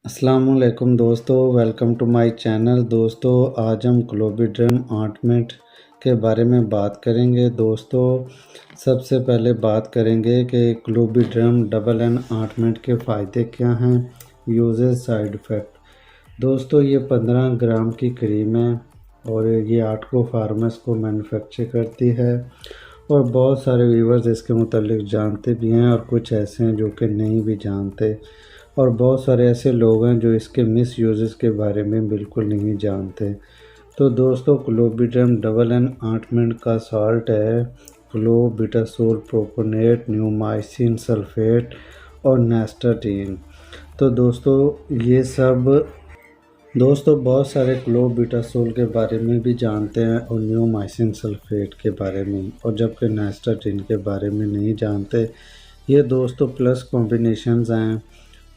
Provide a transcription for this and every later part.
अस्सलाम वालेकुम दोस्तों, वेलकम टू माय चैनल। दोस्तों आज हम क्लोबिड्रम ऑइंटमेंट के बारे में बात करेंगे। दोस्तों सबसे पहले बात करेंगे कि क्लोबिड्रम डबल एन ऑइंटमेंट के फ़ायदे क्या हैं, यूजेस, साइड इफ़ेक्ट। दोस्तों ये 15 ग्राम की क्रीम है और ये आर्टको फार्मर्स को मैन्युफैक्चर करती है और बहुत सारे व्यूवर्स इसके मुतालिक जानते भी हैं और कुछ ऐसे हैं जो कि नहीं भी जानते, और बहुत सारे ऐसे लोग हैं जो इसके मिस यूजेस के बारे में बिल्कुल नहीं जानते। तो दोस्तों क्लोबिड्रम डबल एन ऑइंटमेंट का सॉल्ट है क्लोबिटासोल प्रोपोनेट, न्यूमाइसिन सल्फेट और नेस्टाटीन। तो दोस्तों बहुत सारे क्लोबिटासोल के बारे में भी जानते हैं और न्यूमाइसिन सल्फेट के बारे में, और जबकि नेस्टाटीन के बारे में नहीं जानते। ये दोस्तों प्लस कॉम्बिनेशंस हैं।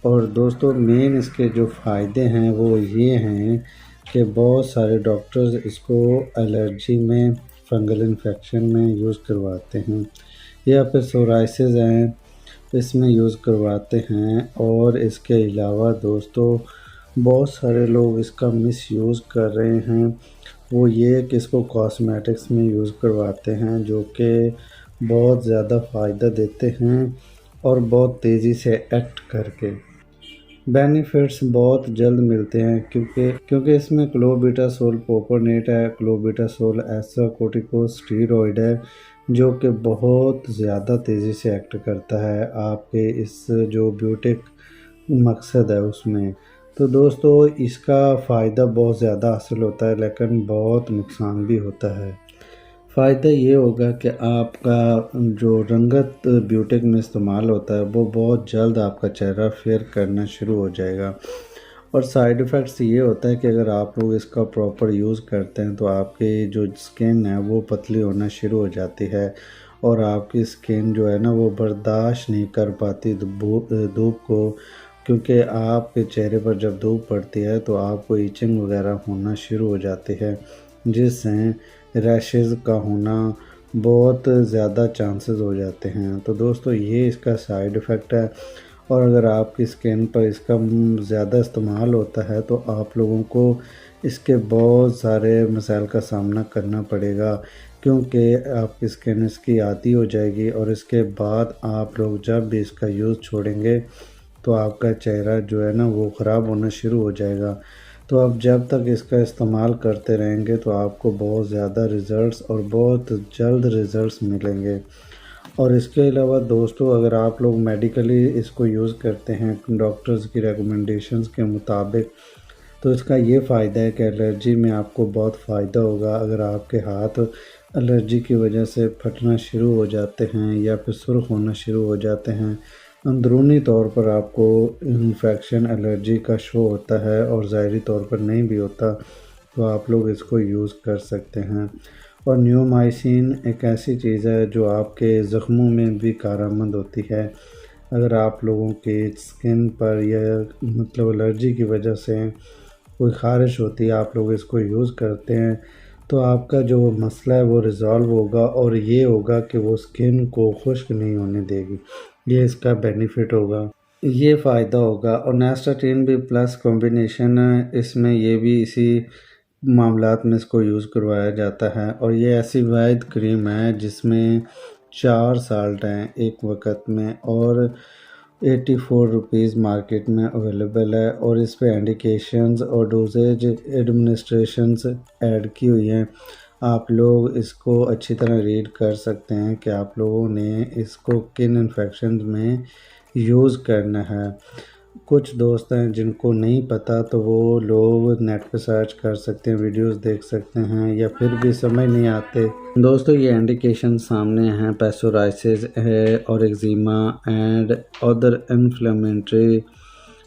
और दोस्तों मेन इसके जो फ़ायदे हैं वो ये हैं कि बहुत सारे डॉक्टर्स इसको एलर्जी में, फंगल इन्फेक्शन में यूज़ करवाते हैं, या फिर सोराइसिस हैं इसमें यूज़ करवाते हैं। और इसके अलावा दोस्तों बहुत सारे लोग इसका मिस यूज़ कर रहे हैं, वो ये कि इसको कॉस्मेटिक्स में यूज़ करवाते हैं, जो कि बहुत ज़्यादा फ़ायदा देते हैं और बहुत तेज़ी से एक्ट करके बेनिफिट्स बहुत जल्द मिलते हैं, क्योंकि इसमें क्लोबिटासोल प्रोपोनेट है। क्लोबिटासोल ऐसा कोर्टिकोस्टेरॉइड है जो कि बहुत ज़्यादा तेज़ी से एक्ट करता है आपके इस जो ब्यूटिक मकसद है उसमें। तो दोस्तों इसका फ़ायदा बहुत ज़्यादा हासिल होता है, लेकिन बहुत नुकसान भी होता है। फ़ायदा ये होगा कि आपका जो रंगत ब्यूटिक में इस्तेमाल होता है वो बहुत जल्द आपका चेहरा फेयर करना शुरू हो जाएगा। और साइड इफ़ेक्ट्स ये होता है कि अगर आप लोग इसका प्रॉपर यूज़ करते हैं तो आपकी जो स्किन है वो पतली होना शुरू हो जाती है, और आपकी स्किन जो है ना वो बर्दाश्त नहीं कर पाती धूप को, क्योंकि आपके चेहरे पर जब धूप पड़ती है तो आपको इचिंग वगैरह होना शुरू हो जाती है, जिससे रैशेज़ का होना बहुत ज़्यादा चांसेस हो जाते हैं। तो दोस्तों ये इसका साइड इफ़ेक्ट है। और अगर आपकी स्किन पर इसका ज़्यादा इस्तेमाल होता है तो आप लोगों को इसके बहुत सारे मसाइल का सामना करना पड़ेगा, क्योंकि आपकी स्किन इसकी आदी हो जाएगी और इसके बाद आप लोग जब भी इसका यूज़ छोड़ेंगे तो आपका चेहरा जो है ना वो ख़राब होना शुरू हो जाएगा। तो आप जब तक इसका इस्तेमाल करते रहेंगे तो आपको बहुत ज़्यादा रिज़ल्ट्स और बहुत जल्द रिज़ल्ट्स मिलेंगे। और इसके अलावा दोस्तों अगर आप लोग मेडिकली इसको यूज़ करते हैं डॉक्टर्स की रिकमेंडेशंस के मुताबिक, तो इसका ये फ़ायदा है कि एलर्जी में आपको बहुत फ़ायदा होगा। अगर आपके हाथ एलर्जी की वजह से फटना शुरू हो जाते हैं या फिर सुर्ख होना शुरू हो जाते हैं, अंदरूनी तौर पर आपको इन्फेक्शन एलर्जी का शो होता है और ज़ाहिरी तौर पर नहीं भी होता, तो आप लोग इसको यूज़ कर सकते हैं। और न्यूमाइसिन एक ऐसी चीज़ है जो आपके ज़ख्मों में भी कारआमद होती है। अगर आप लोगों के स्किन पर या मतलब एलर्जी की वजह से कोई ख़ारिश होती है, आप लोग इसको यूज़ करते हैं, तो आपका जो मसला है वो रिज़ॉल्व होगा, और ये होगा कि वो स्किन को खुश्क नहीं होने देगी। ये इसका बेनिफिट होगा, ये फ़ायदा होगा। और नेस्टाटीन भी प्लस कॉम्बिनेशन है, इसमें ये भी इसी मामलात में इसको यूज़ करवाया जाता है। और ये ऐसी वाहिद क्रीम है जिसमें 4 साल्ट हैं एक वक्त में, और 84 रुपीज़ मार्केट में अवेलेबल है। और इस पे इंडिकेशंस और डोजेज एडमिनिस्ट्रेशंस ऐड की हुई हैं। आप लोग इसको अच्छी तरह रीड कर सकते हैं कि आप लोगों ने इसको किन इन्फेक्शन में यूज़ करना है। कुछ दोस्त हैं जिनको नहीं पता, तो वो लोग नेट पे सर्च कर सकते हैं, वीडियोस देख सकते हैं, या फिर भी समझ नहीं आते। दोस्तों ये इंडिकेशन सामने हैं, पैसोराइसिस है और एक्जिमा एंड अदर इन्फ्लेमेटरी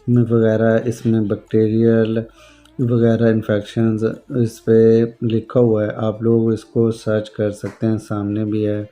में वगैरह, इसमें बैक्टीरियल वगैरह इन्फेक्शंस इस पे लिखा हुआ है। आप लोग इसको सर्च कर सकते हैं, सामने भी है।